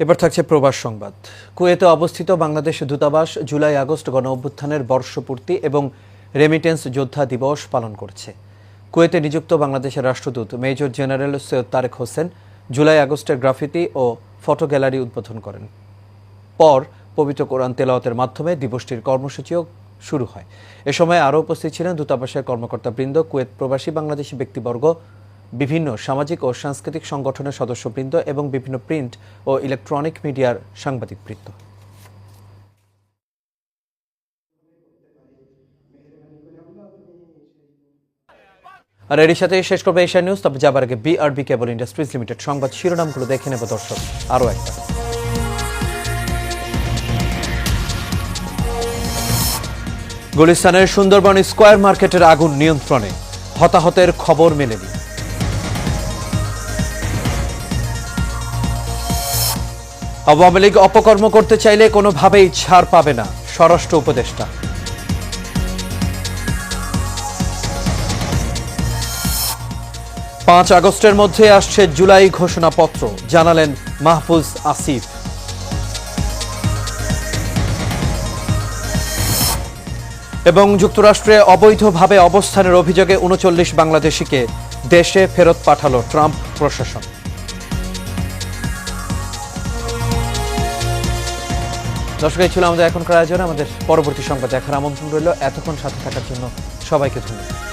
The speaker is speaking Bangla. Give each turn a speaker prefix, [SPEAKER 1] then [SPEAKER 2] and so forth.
[SPEAKER 1] এবার থাকছে প্রবাস সংবাদ। কুয়েতে অবস্থিত বাংলাদেশ দূতাবাস জুলাই আগস্ট গণ অভ্যুত্থানের বর্ষপূর্তি এবং রেমিটেন্স যোদ্ধা দিবস পালন করছে। কুয়েতে নিযুক্ত বাংলাদেশের রাষ্ট্রদূত মেজর জেনারেল সৈয়দ তারেক হোসেন জুলাই আগস্টের গ্রাফিতি ও ফটো গ্যালারি উদ্বোধন করেন। পর পবিত্র কোরআন তেলাওয়াতের মাধ্যমে দিবসটির কর্মসূচিও শুরু হয়। এ সময় আরও উপস্থিত ছিলেন দূতাবাসের কর্মকর্তাবৃন্দ, কুয়েত প্রবাসী বাংলাদেশি ব্যক্তিবর্গ, বিভিন্ন সামাজিক ও সাংস্কৃতিক সংগঠনের সদস্যবৃন্দ এবং বিভিন্ন প্রিন্ট ও ইলেকট্রনিক মিডিয়ার সাংবাদিকবৃন্দ। আর এর সাথে শেষ করবে এশিয়া নিউজ। তবে যাবার আগে বিআরবি কেবল ইন্ডাস্ট্রিজ লিমিটেড সংবাদ শিরোনামগুলো দেখে নেব দর্শক। আরও একটা গুলিস্তানের সুন্দরবন স্কয়ার মার্কেটের আগুন নিয়ন্ত্রণে, হতাহতের খবর মেলেনি। আওয়ামী লীগ অপকর্ম করতে চাইলে কোনোভাবেই ছাড় পাবে না, স্বরাষ্ট্র উপদেষ্টা। 5 আগস্টের মধ্যে আসছে জুলাই ঘোষণাপত্র, জানালেন মাহফুজ আসিফ। এবং যুক্তরাষ্ট্রে অবৈধভাবে অবস্থানের অভিযোগে 39 বাংলাদেশিকে দেশে ফেরত পাঠালো ট্রাম্প প্রশাসন। দর্শক, এই ছিল আমাদের এখনকার আয়োজন। আমাদের পরবর্তী সংবাদ দেখার আমন্ত্রণ রইল। এতক্ষণ সাথে থাকার জন্য সবাইকে ধন্যবাদ।